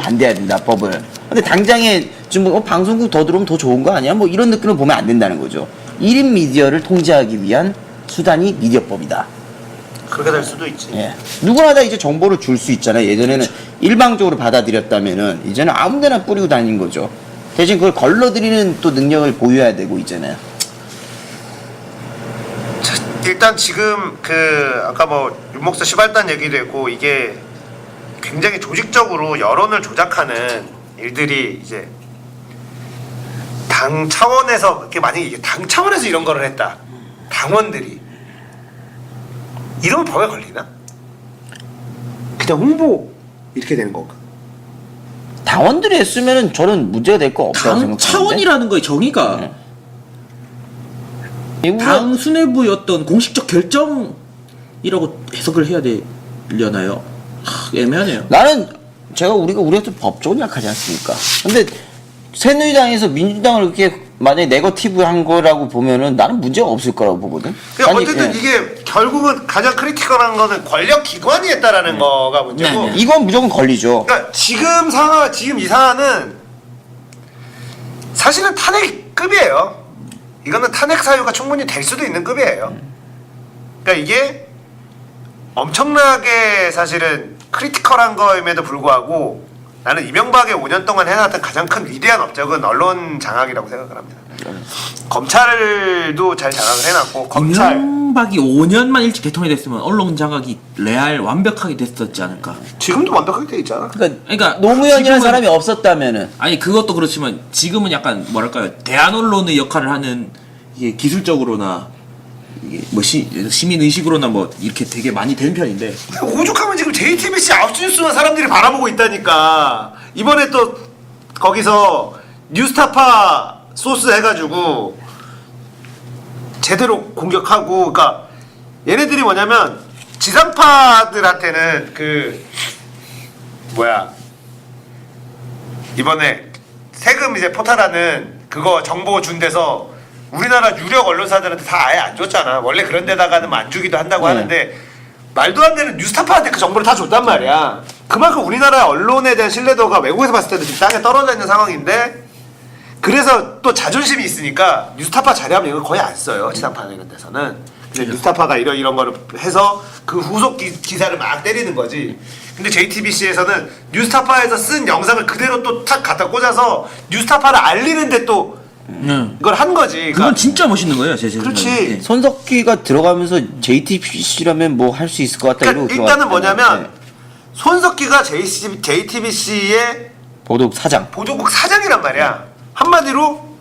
반대해야 된다 법을. 근데 당장에 지금 방송국 더 들어오면 더 좋은 거 아니야? 뭐 이런 느낌을 보면 안 된다는 거죠. 1인 미디어를 통제하기 위한 수단이 미디어법이다. 그렇게 될 수도 있지. 예. 누구나 다 이제 정보를 줄 수 있잖아요. 예전에는 일방적으로 받아들였다면은 이제는 아무데나 뿌리고 다니는 거죠. 대신 그걸 걸러들이는 또 능력을 보유해야 되고 이제는. 자, 일단 지금 그 아까 뭐 윤목서 시발단 얘기도 했고 이게 굉장히 조직적으로 여론을 조작하는 일들이 이제 당 차원에서 이렇게 만약에 이게 당 차원에서 이런 거를 했다. 당원들이 이러면 법에 걸리나? 그냥 홍보 이렇게 되는 건가? 당원들이 했으면은 저는 문제가 될 거 없다고 당 생각하는데. 차원이라는 거의 정의가 당 수뇌부의 어떤 공식적 결정이라고 해석을 해야 되려나요? 애매하네요. 나는 우리가 법적으로 약하지 않습니까? 근데 새누리당에서 민주당을 이렇게 만약에 네거티브 한 거라고 보면은 나는 문제가 없을 거라고 보거든. 그러니까 어쨌든 이게 결국은 가장 크리티컬한 거는 권력 기관이 했다라는 거가 문제고. 네. 이건 무조건 걸리죠. 그러니까 지금 이 사안은 사실은 탄핵급이에요. 이거는 탄핵 사유가 충분히 될 수도 있는 급이에요. 그러니까 이게 엄청나게 사실은 크리티컬한 거임에도 불구하고 나는 이명박의 5년 동안 해놨던 가장 큰 위대한 업적은 언론 장악이라고 생각을 합니다. 검찰도 잘 장악을 해놨고 검찰 이명박이 5년만 일찍 대통령이 됐으면 언론 장악이 레알 완벽하게 됐었지 않을까. 지금도 완벽하게 돼 있잖아. 그러니까 노무현이라는 지금은- 사람이 없었다면은 아니 그것도 그렇지만 지금은 약간 뭐랄까요 대안 언론의 역할을 하는 이게 기술적으로나 이게 뭐 시민 의식으로나 뭐 이렇게 되게 많이 되는 편인데 오죽하면 지금 JTBC 9시 뉴스만 사람들이 바라보고 있다니까. 이번에 또 거기서 뉴스타파 소스 해가지고 제대로 공격하고, 그러니까 얘네들이 뭐냐면 지상파들한테는 그 뭐야 이번에 세금 이제 포탈하는 그거 정보 준 데서 우리나라 유력 언론사들한테 다 아예 안 줬잖아. 원래 그런 데다가는 안 주기도 한다고 하는데 말도 안 되는 뉴스타파한테 그 정보를 다 줬단 말이야. 그만큼 우리나라 언론에 대한 신뢰도가 외국에서 봤을 때도 지금 땅에 떨어져 있는 상황인데, 그래서 또 자존심이 있으니까 뉴스타파 자료하면 이걸 거의 안 써요. 지상파 이런 데서는. 근데 뉴스타파가 이런 거를 해서 그 후속 기사를 막 때리는 거지. 근데 JTBC에서는 뉴스타파에서 쓴 영상을 그대로 또 탁 갖다 꽂아서 뉴스타파를 알리는데 또 이걸 한 거지. 그러니까 그건 진짜 멋있는 거예요 제 생각에. 그렇지. 손석희가 들어가면서 JTBC라면 뭐 할 수 있을 것 같다. 그러니까 이러고 일단은 들어갔잖아요. 뭐냐면 손석희가 JTBC의 보도국 사장. 보도국 사장이란 말이야. 한마디로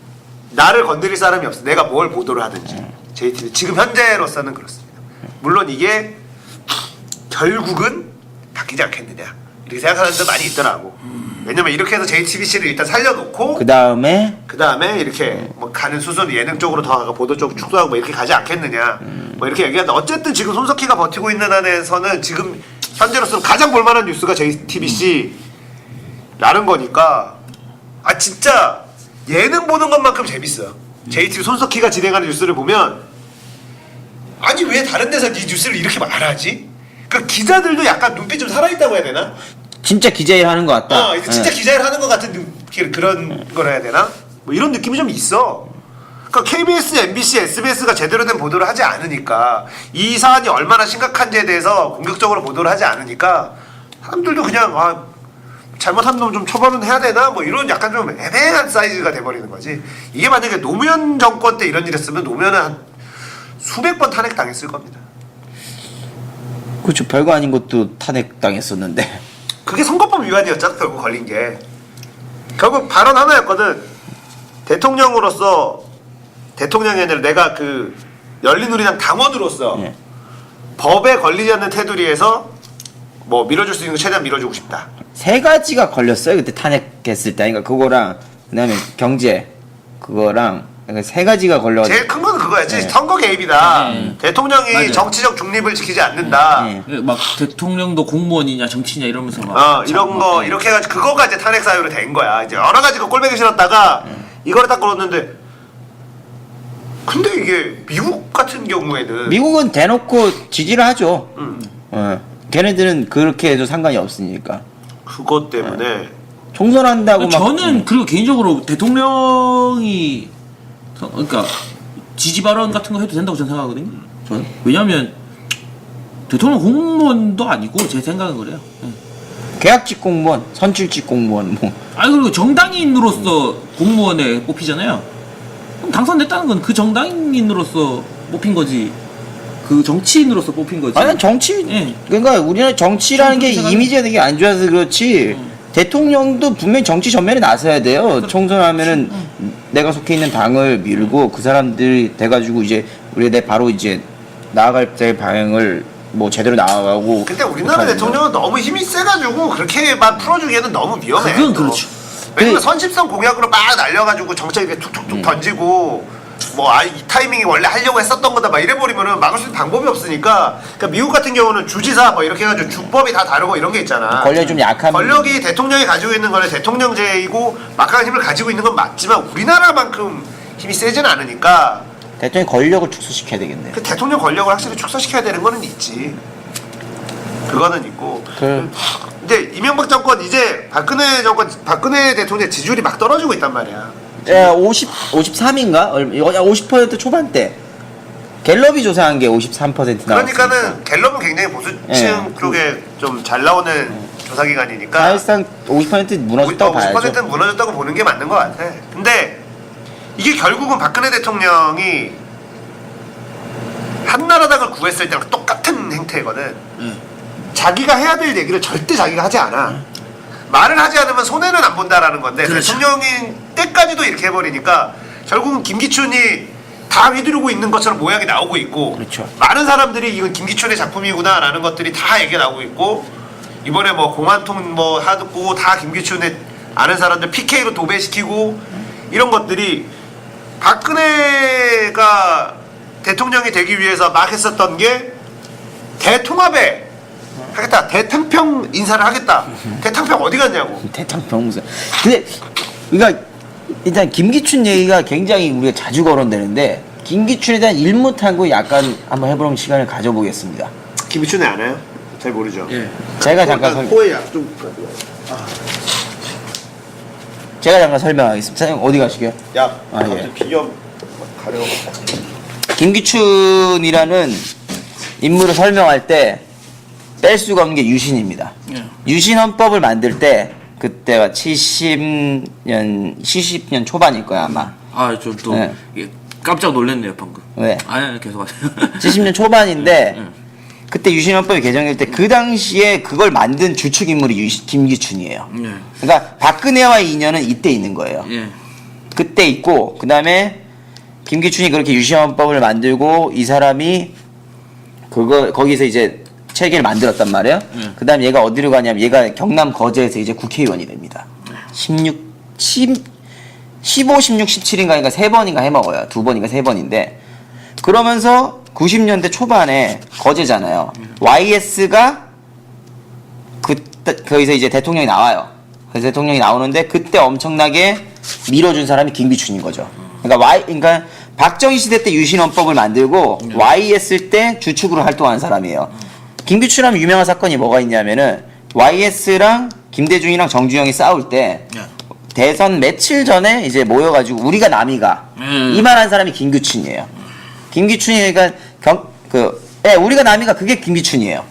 나를 건드릴 사람이 없어. 내가 뭘 보도를 하든지. JTBC 지금 현재로서는 그렇습니다. 물론 이게 결국은 바뀌지 않겠느냐 이렇게 생각하는 사람들 많이 있더라고. 왜냐면 이렇게 해서 JTBC를 일단 살려놓고 그 다음에 이렇게 뭐 가는 수순 예능 쪽으로 더 가고 보도 쪽 축소하고 뭐 이렇게 가지 않겠느냐 뭐 이렇게 얘기하는데, 어쨌든 지금 손석희가 버티고 있는 한에서는 지금 현재로서는 가장 볼만한 뉴스가 JTBC라는 거니까 진짜 예능 보는 것만큼 재밌어요. JTBC 손석희가 진행하는 뉴스를 보면 아니 왜 다른 데서 이 뉴스를 이렇게 말하지? 그 기자들도 약간 눈빛 좀 살아있다고 해야 되나? 진짜 기자일 하는 것 같다. 이거 진짜 기자일 하는 것 같은 그런 걸 해야 되나? 뭐 이런 느낌이 좀 있어. 그러니까 KBS, MBC, SBS가 제대로 된 보도를 하지 않으니까, 이 사안이 얼마나 심각한지에 대해서 공격적으로 보도를 하지 않으니까 사람들도 그냥 잘못한 놈 좀 처벌은 해야 되나? 뭐 이런 약간 좀 애매한 사이즈가 돼버리는 거지. 이게 만약에 노무현 정권 때 이런 일 했으면 노무현은 한 수백 번 탄핵당했을 겁니다. 그렇죠. 별거 아닌 것도 탄핵당했었는데. 그게 선거법 위반이었잖아. 결국 걸린 게 결국 발언 하나였거든. 대통령이 아니라 내가 그 열린우리당 당원으로서 법에 걸리지 않는 테두리에서 뭐 밀어줄 수 있는 거 최대한 밀어주고 싶다. 3가지가 걸렸어요. 그때 탄핵했을 때. 그러니까 그거랑 그다음에 경제 그거랑 그러니까 3가지가 걸려가지고. 제일 큰 거는 그거였지. 선거 개입이다. 대통령이 맞아요. 정치적 중립을 지키지 않는다. 막 대통령도 공무원이냐 정치냐 이러면서 막 이런 거 이렇게 해가지고 그거가 이제 탄핵 사유로 된 거야. 이제 여러 가지 그 꼴배기 싫었다가 이거를 딱 걸었는데, 근데 이게 미국 같은 경우에는 미국은 대놓고 지지를 하죠. 걔네들은 그렇게 해도 상관이 없으니까. 그것 때문에 총선한다고 막 저는 그리고 개인적으로 대통령이 그러니까 지지 발언 같은 거 해도 된다고 저는 생각하거든요. 저는 왜냐하면 대통령 공무원도 아니고 제 생각은 그래요. 계약직 공무원, 선출직 공무원 뭐 아니 그리고 정당인으로서 공무원에 뽑히잖아요. 그럼 당선됐다는 건 그 정당인으로서 뽑힌 거지. 그 정치인으로서 뽑힌 거지. 아니 정치 예. 그러니까 우리나라 정치라는 게 생각해요. 이미지가 되게 안 좋아서 그렇지 대통령도 분명히 정치 전면에 나서야 돼요. 총선하면은 내가 속해 있는 당을 밀고 그 사람들이 돼가지고 이제 내 바로 이제 나아갈 때 방향을 뭐 제대로 나아가고. 근데 우리나라 대통령은 너무 힘이 세가지고 그렇게만 풀어주기에는 너무 위험해. 그건 그렇죠. 왜냐면 선심성 공약으로 막 날려가지고 정책 이렇게 툭툭툭 던지고 이 타이밍이 원래 하려고 했었던 거다 막 이래버리면은 막을 수 있는 방법이 없으니까. 그러니까 미국 같은 경우는 주지사 뭐 이렇게 해가지고 주법이 다 다르고 이런 게 있잖아. 권력이 좀 약한. 권력이 대통령이 가지고 있는 거는 대통령제이고 막강한 힘을 가지고 있는 건 맞지만 우리나라만큼 힘이 세진 않으니까 대통령이 권력을 축소시켜야 되겠네요. 그 대통령 권력을 확실히 축소시켜야 되는 거는 있지. 그거는 있고. 이제 이명박 정권 이제 박근혜 대통령 지지율이 막 떨어지고 있단 말이야. 53인가? 50% 초반대. 갤럽이 조사한 게 53% 나왔으니까. 그러니까는 갤럽은 굉장히 보수층 쪽에 좀 잘 나오는 조사 기관이니까 사실상 50% 무너졌다고 봐야죠. 50%는 무너졌다고 보는 게 맞는 것 같아. 근데 이게 결국은 박근혜 대통령이 한나라당을 구했을 때랑 똑같은 행태거든. 자기가 해야 될 얘기를 절대 자기가 하지 않아. 말을 하지 않으면 손해는 안 본다라는 건데 그렇죠. 대통령인 때까지도 이렇게 해버리니까 결국은 김기춘이 다 휘두르고 있는 것처럼 모양이 나오고 있고 그렇죠. 많은 사람들이 이건 김기춘의 작품이구나라는 것들이 다 얘기 나오고 있고 이번에 뭐 공안통 뭐 하고 다 김기춘의 아는 사람들 PK로 도배시키고 이런 것들이 박근혜가 대통령이 되기 위해서 막 했었던 게 대통합에 하겠다. 대탕평 인사를 하겠다. 대탕평 어디 갔냐고. 대탕평 무슨. 근데 그러니까 일단 김기춘 얘기가 굉장히 우리가 자주 거론되는데 김기춘에 대한 일무탐구 약간 한번 해보는 시간을 가져보겠습니다. 김기춘이 아나요? 잘 모르죠. 예. 제가 잠깐 코에 약좀 제가 잠깐 설명하겠습니다. 사장님 어디 가시게요? 약. 예. 비염 가려. 김기춘이라는 인물을 설명할 때 뺄 수가 없는 게 유신입니다. 예. 유신헌법을 만들 때 그때가 70년 초반일 거야 아마. 좀 또 네. 깜짝 놀랐네요 방금. 왜? 아니 계속 하세요. 70년 초반인데 그때 유신헌법이 개정될 때 그 당시에 그걸 만든 주축 인물이 김기춘이에요. 그러니까 박근혜와의 인연은 이때 있는 거예요. 예. 그때 있고 그 다음에 김기춘이 그렇게 유신헌법을 만들고 이 사람이 거기서 이제 체계를 만들었단 말이에요. 그 다음에 얘가 어디로 가냐면 얘가 경남 거제에서 이제 국회의원이 됩니다. 15, 16, 17인가 그러니까 3번인가 해먹어요. 2번인가 3번인데 그러면서 90년대 초반에 거제잖아요. YS가 거기서 이제 대통령이 나와요. 그래서 대통령이 나오는데 그때 엄청나게 밀어준 사람이 김기춘인 거죠. 그러니까 박정희 시대 때 유신헌법을 만들고 YS 때 주축으로 활동한 사람이에요. 김기춘하면 유명한 사건이 뭐가 있냐면은 YS랑 김대중이랑 정주영이 싸울 때 대선 며칠 전에 이제 모여가지고 우리가 남이가 이만한 사람이 김기춘이에요. 김기춘이 그러니까 우리가 남이가 그게 김기춘이에요.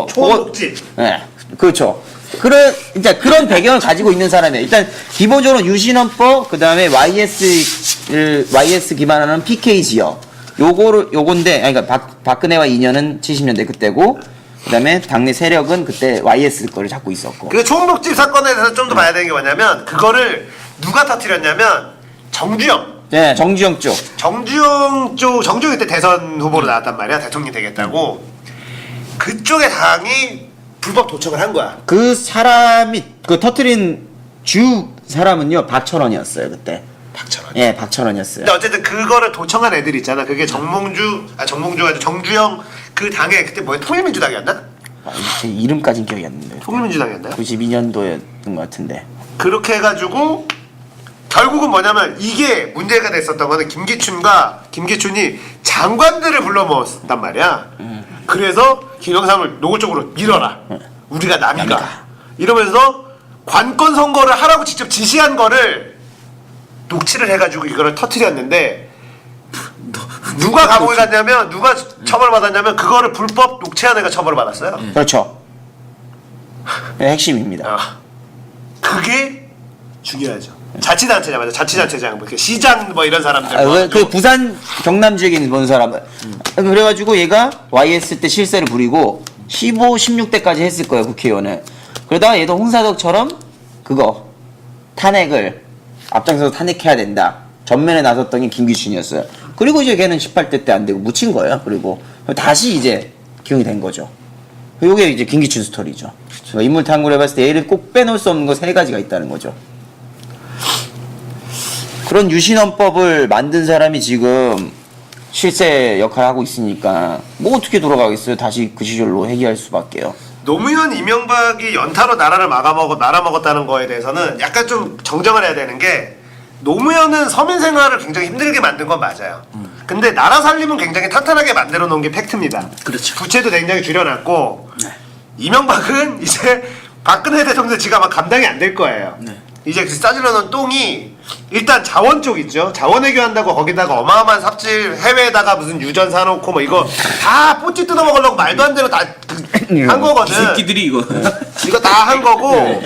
초목집. 네, 그렇죠. 그런 배경을 가지고 있는 사람이에요. 일단 기본적으로 유신헌법 그다음에 YS 기반하는 PK 지역. 요건데 그러니까 박근혜와 인연은 70년대 그때고 그다음에 당내 세력은 그때 YS 거를 잡고 있었고. 그 초목집 사건에 대해서 좀 더 봐야 되는 게 뭐냐면 그거를 누가 터뜨렸냐면 정주영. 네, 정주영 쪽. 정주영이 때 대선 후보로 나왔단 말이야. 대통령이 되겠다고. 그쪽의 당이 불법 도청을 한 거야. 그 사람이 터뜨린 주 사람은요 박철원이었어요 그때. 박철원. 예, 박철원이었어요. 근데 어쨌든 그거를 도청한 애들 있잖아. 그게 정주가 아니라 정주영 그 당에 그때 뭐야 통일민주당이었나? 제 이름까진 기억이 안 나는데. 통일민주당이었나요? 92년도였던 것 같은데. 그렇게 해가지고 결국은 뭐냐면 이게 문제가 됐었던 거는 김기춘이 장관들을 불러 모았단 말이야. 그래서 김영삼을 노골적으로 밀어라. 우리가 남이가. 이러면서 관건 선거를 하라고 직접 지시한 거를 녹취를 해가지고 이거를 터뜨렸는데 누가 감옥에 갔냐면 누가 처벌받았냐면 그거를 불법 녹취한 애가 처벌받았어요. 그렇죠. 네, 핵심입니다. 아, 그게 중요하죠. 자치단체장 맞아. 자치단체장 뭐 이렇게 시장 뭐 이런 사람들. 그 부산 경남 지역에 있는 본 사람. 그래가지고 얘가 YS 때 실세를 부리고 15, 16대까지 했을 거예요 국회의원을. 그러다가 얘도 홍사덕처럼 그거 탄핵을 앞장서서 탄핵해야 된다. 전면에 나섰던 게 김기춘이었어요. 그리고 이제 걔는 18대 때 안 되고 묻힌 거예요. 그리고 다시 이제 기용이 된 거죠. 요게 이제 김기춘 스토리죠. 그러니까 인물 탐구를 해봤을 때 얘를 꼭 빼놓을 수 없는 거 3가지가 있다는 거죠. 그런 유신헌법을 만든 사람이 지금 실세 역할을 하고 있으니까 뭐 어떻게 돌아가겠어요? 다시 그 시절로 회귀할 수밖에요. 노무현 이명박이 연타로 나라를 말아먹었다는 거에 대해서는 약간 좀 정정을 해야 되는 게 노무현은 서민 생활을 굉장히 힘들게 만든 건 맞아요. 근데 나라 살림은 굉장히 탄탄하게 만들어 놓은 게 팩트입니다. 그렇죠. 부채도 굉장히 줄여놨고 이명박은 이제 박근혜 대통령 지가 아마 감당이 안 될 거예요. 이제 그 싸질러 놓은 똥이 일단 자원 쪽 있죠. 자원 외교한다고 거기다가 어마어마한 삽질 해외에다가 무슨 유전 사놓고 뭐 이거 다 뽀찌 뜯어먹으려고 말도 안 되는 다 한 거거든. 새끼들이 이거. 이거 다 한 거고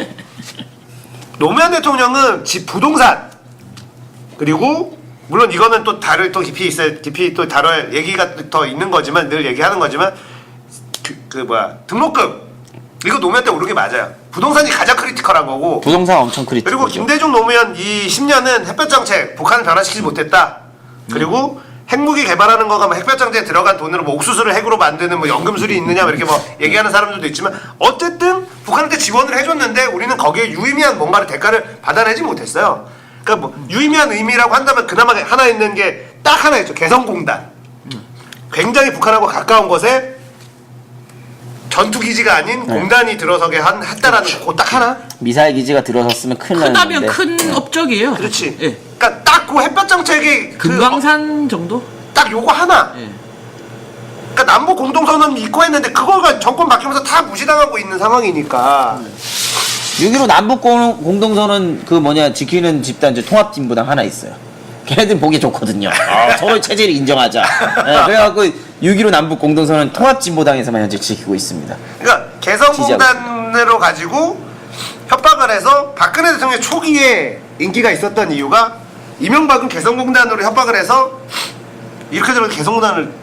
노무현 대통령은 집 부동산 그리고 물론 이거는 또 다를 또 깊이 또 다뤄야 얘기가 더 있는 거지만 늘 얘기하는 거지만 그 뭐야 등록금 이거 노무현 때 오른 게 맞아요. 부동산이 가장 크리티컬한 거고 부동산 엄청 크리티컬. 그리고 김대중 노무현 이 10년은 햇볕 정책 북한을 변화시키지 못했다. 그리고 핵무기 개발하는 거가 뭐 햇볕 정책에 들어간 돈으로 뭐 옥수수를 핵으로 만드는 뭐 연금술이 있느냐 뭐 이렇게 뭐 얘기하는 사람들도 있지만 어쨌든 북한한테 지원을 해줬는데 우리는 거기에 유의미한 뭔가를 대가를 받아내지 못했어요. 그러니까 뭐 유의미한 의미라고 한다면 그나마 하나 있는 게 딱 하나 있죠. 개성공단. 굉장히 북한하고 가까운 곳에 전투기지가 아닌 공단이 들어서게 했다라는 거 딱 하나? 미사일 기지가 들어섰으면 큰일 크다면 났는데. 큰 업적이에요. 그렇지. 예. 그러니까 딱 그 햇볕 정책이 금강산 정도? 딱 요거 하나. 예. 그러니까 남북 공동선언 있고 했는데 그거가 정권 바뀌면서 다 무시당하고 있는 상황이니까 6.15 남북 공동선언 그 뭐냐 지키는 집단 이제 통합진보당 하나 있어요. 걔네들 보기 좋거든요. 서로의 체제를 인정하자. 네, 그래갖고 6.15 남북 공동선언 통합진보당에서만 현재 지키고 있습니다. 그러니까 개성공단으로 가지고 협박을 해서 박근혜 대통령 초기에 인기가 있었던 이유가 이명박은 개성공단으로 협박을 해서 이렇게 들어서 개성공단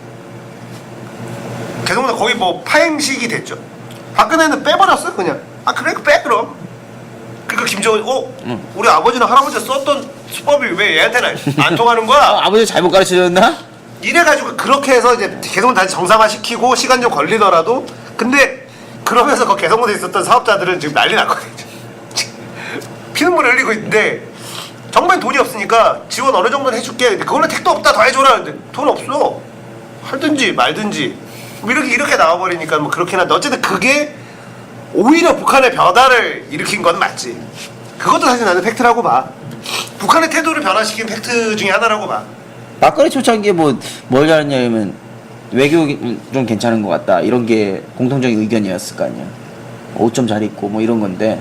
거의 뭐 파행식이 됐죠. 박근혜는 빼버렸어 그냥. 아 그래 빼 그럼. 그러니까 김정은 우리 아버지나 할아버지가 썼던 수법이 왜 얘한테는 안 통하는 거야? 아버지 잘못 가르쳐줬나? 이래가지고 그렇게 해서 이제 개성을 다시 정상화시키고 시간 좀 걸리더라도 근데 그러면서 그 개성군에 있었던 사업자들은 지금 난리 났거든요. 피눈물을 흘리고 있는데 정말 돈이 없으니까 지원 어느 정도는 해줄게. 근데 그걸로 택도 없다 더 해줘라. 근데 돈 없어. 하든지 말든지 뭐 이렇게 나와버리니까 뭐 그렇긴 한데 어쨌든 그게 오히려 북한의 변화를 일으킨 건 맞지. 그것도 사실 나는 팩트라고 봐. 북한의 태도를 변화시킨 팩트 중에 하나라고 봐. 박근혜 초창기에 뭘 잘했냐면 외교 좀 괜찮은 것 같다 이런 게 공통적인 의견이었을 거 아니야. 옷 좀 잘 입고 뭐 이런 건데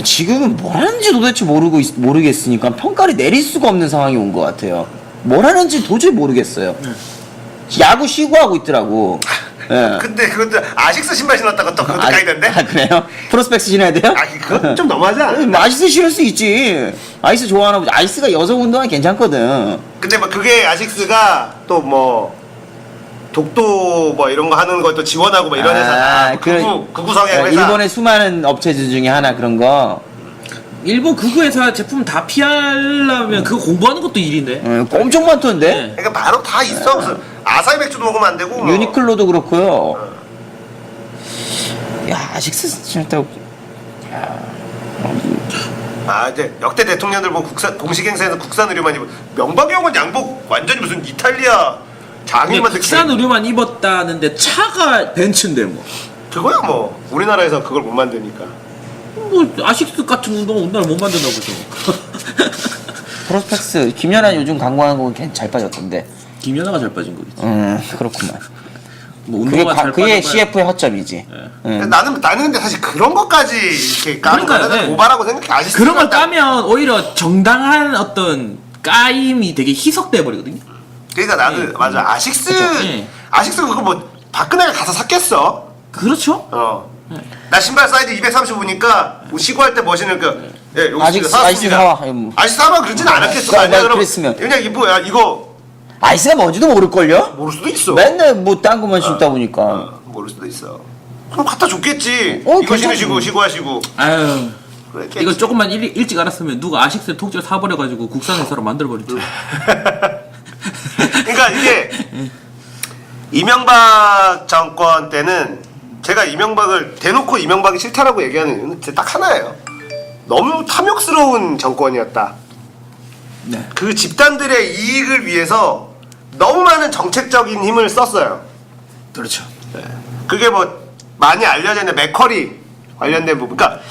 지금은 뭘 하는지 도대체 모르겠으니까 평가를 내릴 수가 없는 상황이 온 것 같아요. 뭘 하는지 도저히 모르겠어요. 야구 쉬고 하고 있더라고. 예. 근데 그것도 아식스 신발 신었다가 또 그것도 가이던데? 아 그래요? 프로스펙스 신어야 돼요? 아 그건 좀 너무하지 않아? 아이스 신을 수 있지. 아이스 좋아하나 보지. 아이스가 여성 운동화 괜찮거든. 근데 뭐 그게 아식스가 또 뭐 독도 뭐 이런 거 하는 것도 지원하고 뭐 이런 회사나 극우 성향 회사. 일본의 수많은 업체들 중에 하나 그런 거. 일본 극우 회사 제품 다 피하려면 그거 공부하는 것도 일인데. 엄청 많던데. 네. 그러니까 바로 다 있어. 무슨 아사히 맥주도 먹으면 안 되고. 뭐. 유니클로도 그렇고요. 야 아식스 진짜. 아 이제 역대 대통령들 뭐 공식 행사에서 국산 의료만 입고 명박이 형은 양복 완전히 무슨 이탈리아 장인만 국산 의료만 입었다는데 차가 벤츠인데 뭐. 그거야 뭐 우리나라에서 그걸 못 만드니까. 뭐 아식스 같은 운동은 우리나라 못 만드나 보죠. 뭐 운동화 잘 그게 빠져봐야- CF의 허점이지. 응. 나는 근데 사실 그런 것까지 이렇게 까는 그러니까요, 거는 네. 오바라고 생각해. 아시스 그런 걸 까면 오히려 정당한 어떤 까임이 되게 희석돼 버리거든요. 그러니까 나도 네. 맞아. 아식스 그쵸. 네. 아식스 그거 뭐 박근혜가 가서 샀겠어. 그렇죠. 나 신발 사이즈 230 보니까 뭐 시구할 때 멋있는 그 예, 여기 아식스 사와. 아식스 사와 그러진 않았겠어. 그러니까 아니야, 그럼 그랬으면. 그냥 이 뭐야 이거 아이스가 뭔지도 모를걸요? 모를 수도 있어. 맨날 뭐 딴 것만 신다 보니까. 모를 수도 있어. 그럼 갖다 줬겠지. 어, 이거 괜찮지. 신으시고 시구하시고. 아유. 그랬겠지. 이거 조금만 일찍 알았으면 누가 아식스 통째로 사버려가지고 국산 회사로 만들어버렸죠. 그러니까 이게 이명박 정권 때는 제가 이명박을 대놓고 이명박이 싫다라고 얘기하는 이유는 진짜 딱 하나예요. 너무 탐욕스러운 정권이었다. 네. 그 집단들의 이익을 위해서 너무 많은 정책적인 힘을 썼어요. 그렇죠. 그게 뭐 많이 알려져 있는 맥커리 관련된 부분. 그러니까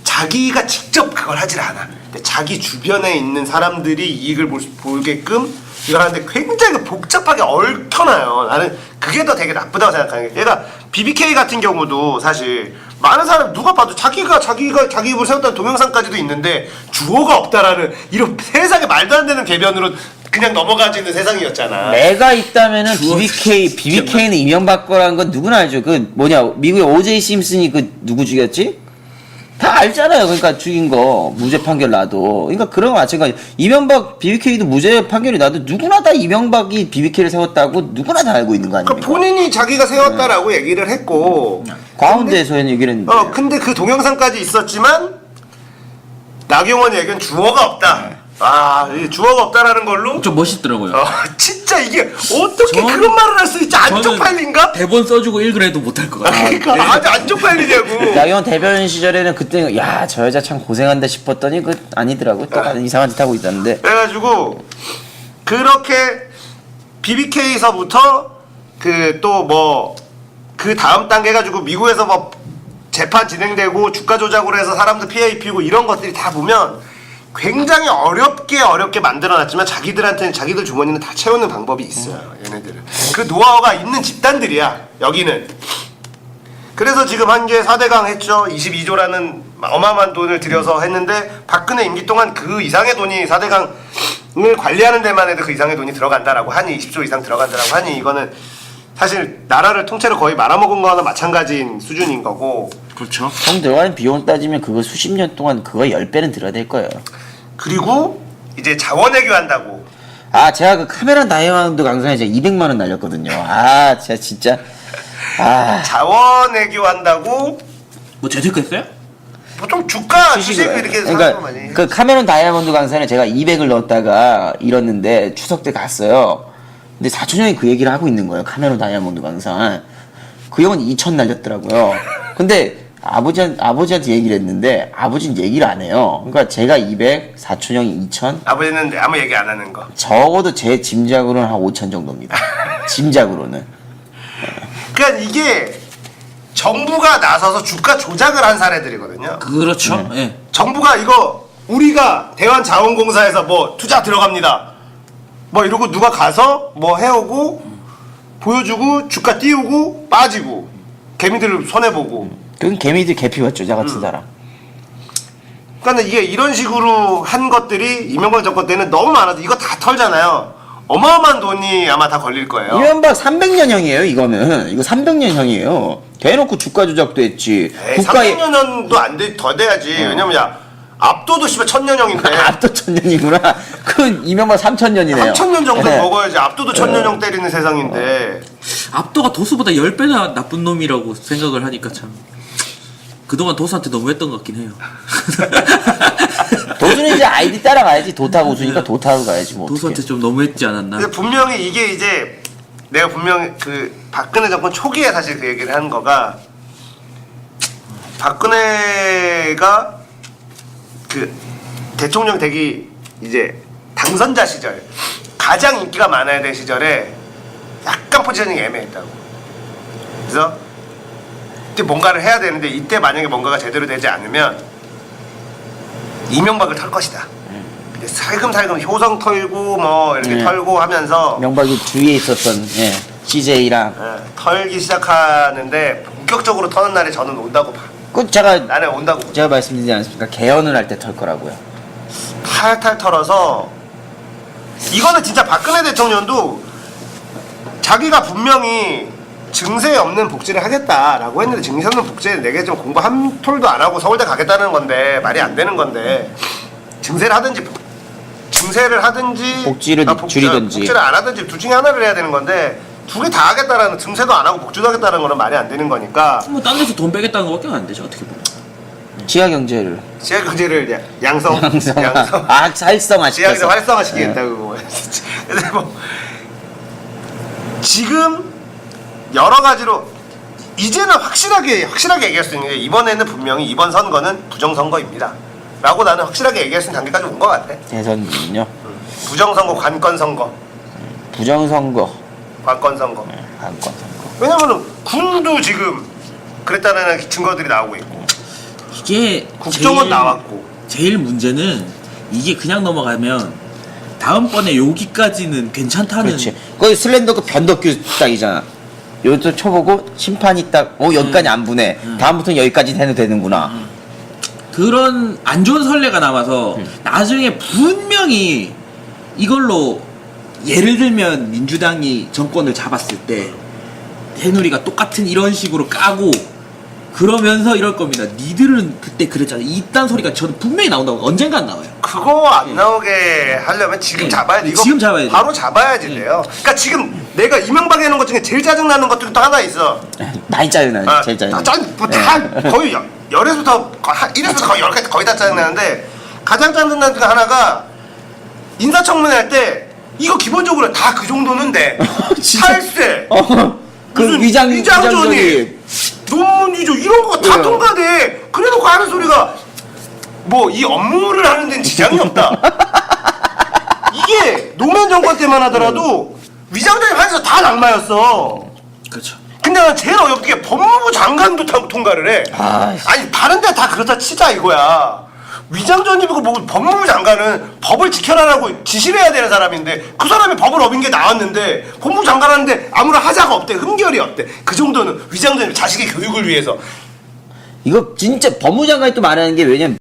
자기가 직접 그걸 하질 않아. 근데 자기 주변에 있는 사람들이 이익을 보게끔 이걸 하는데 굉장히 복잡하게 얽혀놔요. 나는 그게 더 되게 나쁘다고 생각하는 게 얘가 BBK 같은 경우도 사실 많은 사람 누가 봐도 자기가 자기 입으로 세웠다는 동영상까지도 있는데 주어가 없다라는 이런 세상에 말도 안 되는 개변으로 그냥 넘어가지 있는 세상이었잖아. 내가 있다면은 BBK는 이명박 거라는 건 누구나 알죠. 그 뭐냐 미국의 O.J. 심슨이 그 누구 죽였지? 다 알잖아요. 그러니까 죽인 거 무죄 판결 나도. 그러니까 그런 거 마찬가지. 이명박 BBK도 무죄 판결이 나도 누구나 다 이명박이 BBK를 세웠다고 누구나 다 알고 있는 거 아닙니까? 그러니까 본인이 자기가 세웠다라고 얘기를 했고 과운대에서 얘기를 했는데. 근데 그 동영상까지 있었지만 나경원 얘기는 주어가 없다. 이 주어가 없다라는 걸로 좀 멋있더라고요. 진짜 이게 어떻게 저는- 그런 말을 할 수 있지? 안 저는 쪽팔린가? 대본 써주고 읽으래도 못할 것 같아요. 그러니까 아주 안 쪽팔리냐고. 나경원 대변인 시절에는 그때 야 저 여자 참 고생한다 싶었더니 그 아니더라고. 또 이상한 짓 하고 있었는데. 그래가지고 그렇게 BBK서부터 그 또 뭐 그 다음 단계 가지고 미국에서 뭐 재판 진행되고 주가 조작으로 해서 사람들 피해 입히고 이런 것들이 다 보면 굉장히 어렵게 만들어놨지만 자기들한테는 자기들 주머니는 다 채우는 방법이 있어요. 얘네들은 그 노하우가 있는 집단들이야 여기는. 그래서 지금 한게 4대강 했죠. 22조라는 어마어마한 돈을 들여서 했는데 박근혜 임기 동안 그 이상의 돈이 4대강을 관리하는 데만 해도 그 이상의 돈이 들어간다라고 하니 20조 이상 들어간다라고 하니 이거는 사실 나라를 통째로 거의 말아먹은 거나 마찬가지인 수준인 거고. 그렇죠. 형 들어가는 비용 따지면 그거 수십 년 동안 그거 10배는 들어야 될 거예요. 그리고 이제 자원외교 한다고. 아 제가 그 카메라 다이아몬드 강산에 제가 200만 원 날렸거든요. 아 제가 진짜 자원외교 한다고 뭐 재테크했어요? 보통 주가 주식 주식으로 이렇게 그러니까 사는 거 많이. 그 카메론 다이아몬드 강산에 제가 200을 넣었다가 잃었는데 추석 때 갔어요. 근데 사촌 형이 그 얘기를 하고 있는 거예요. 카메론 다이아몬드 강산. 그 형은 2천 날렸더라고요. 근데 아버지한테 얘기를 했는데 아버지는 얘기를 안 해요. 그러니까 제가 200, 사촌 형이 2천. 아버지는 아무 얘기 안 하는 거. 적어도 제 짐작으로는 한 5천 정도입니다. 짐작으로는. 그러니까 이게 정부가 나서서 주가 조작을 한 사례들이거든요. 그렇죠. 예. 정부가 이거 우리가 대한자원공사에서 뭐 투자 들어갑니다. 뭐 이러고 누가 가서 뭐 해오고 보여주고 주가 띄우고 빠지고 개미들 손해보고. 그건 개미들 개피 봤죠. 저 같은 사람. 그러니까 이게 이런 식으로 한 것들이 이명박 정권 때는 너무 많아서 이거 다 털잖아요. 어마어마한 돈이 아마 다 걸릴 거예요. 이명박 300년형이에요. 이거는 이거 300년형이에요. 대놓고 주가 조작도 했지. 에이, 300년도 안 돼, 더 돼야지. 왜냐면 야 압도도 씨발 1000년형인데 앞도 1000년이구나. 그 이명박 3000년이네요. 3000년 정도 네. 먹어야지. 압도도 1000년형 때리는 세상인데. 압도가 도수보다 10배나 나쁜 놈이라고 생각을 하니까 참 그동안 도수한테 너무했던 것 같긴 해요. 도수는 이제 아이디 따라가야지. 도타고 우수니까 도타로 가야지 뭐. 도수한테 좀 너무했지 않았나. 근데 분명히 이게 이제 내가 분명히 그 박근혜 정권 초기에 사실 그 얘기를 한 거가 박근혜가 그 대통령 되기 이제 당선자 시절 가장 인기가 많아야 될 시절에 약간 포지셔닝이 애매했다고. 그래서 이때 뭔가를 해야 되는데 이때 만약에 뭔가가 제대로 되지 않으면 이명박을 털 것이다. 근데 살금살금 효성 털고 뭐 이렇게 네. 털고 하면서 명박이 주위에 있었던 예. CJ랑 털기 시작하는데 본격적으로 터는 날이 저는 온다고 봐. 그 제가 온다고 봐. 제가 말씀드리지 않았습니까? 개헌을 할 때 털 거라고요. 탈탈 털어서 이거는 진짜 박근혜 대통령도 자기가 분명히 증세 없는 복지를 하겠다라고 했는데 증세 없는 복지를 내게 좀 공부 한 톨도 안 하고 서울대 가겠다는 건데 말이 안 되는 건데 증세를 하든지 복지를 줄이든지. 복지를 안 하든지 둘 중에 하나를 해야 되는 건데 두 개 다 하겠다라는 증세도 안 하고 복지도 하겠다는 거는 말이 안 되는 거니까 뭐 딴 데서 돈 빼겠다는 거밖에 안 되죠 어떻게 보면. 지하 경제를 지하 경제를 양성 활성화 지하 경제 시켜서 활성화시키겠다고. 근데 뭐 지금 여러 가지로 이제는 확실하게 얘기할 수 있는 게 이번에는 분명히 이번 선거는 부정선거입니다. 라고 나는 확실하게 얘기할 수 있는 단계까지 온 것 같아. 대선은요. 부정선거, 관건선거. 부정선거, 관건선거. 관건선거. 왜냐면은 군도 지금 그랬다는 증거들이 나오고 있고 이게 국정원 나왔고 제일 문제는 이게 그냥 넘어가면 다음번에 여기까지는 괜찮다는. 그렇지. 거기 슬렌더그 변덕규 딱이잖아. 여기서 쳐보고 심판이 딱 여기까지 안 부네. 다음부터는 여기까지 해도 되는구나. 그런 안 좋은 선례가 남아서 나중에 분명히 이걸로 예를 들면 민주당이 정권을 잡았을 때 새누리가 똑같은 이런 식으로 까고 그러면서 이럴 겁니다. 니들은 그때 그랬잖아. 이딴 소리가 저는 분명히 나온다고. 언젠간 나와요. 그거 안 나오게 하려면 지금 네. 잡아야 돼. 이거 지금 잡아야지. 바로 잡아야지 돼요. 그러니까 지금 내가 이명박이 하는 것 중에 제일 짜증나는 것들이 또 하나 있어. 많이 짜증나. 제일 짜증나. 다 거의 열에서부터 1에서부터 거의 10까지 거의 다 짜증나는데 가장 짜증나는 게 하나가 인사청문회 할 때 이거 기본적으로 다 그 정도는 돼. 진짜. 탈세 그 무슨 위장전입. 논문 위조 이런 거 다 왜요? 통과돼. 그래놓고 하는 소리가 뭐 이 업무를 하는 데는 지장이 없다. 이게 노무현 정권 때만 하더라도 위장전입 하면서 다 낙마였어. 그렇죠. 근데 난 제일 어이없게 게 법무부 장관도 통과를 해. 아이씨. 아니 다른 데 다 그렇다 치자 이거야. 위장전입이고 뭐 법무부 장관은 법을 지켜라라고 지시를 해야 되는 사람인데 그 사람이 법을 어긴 게 나왔는데 법무부 장관 하는데 아무런 하자가 없대. 흠결이 없대. 그 정도는 위장전입 자식의 교육을 위해서. 이거 진짜 법무장관이 또 말하는 게 왜냐면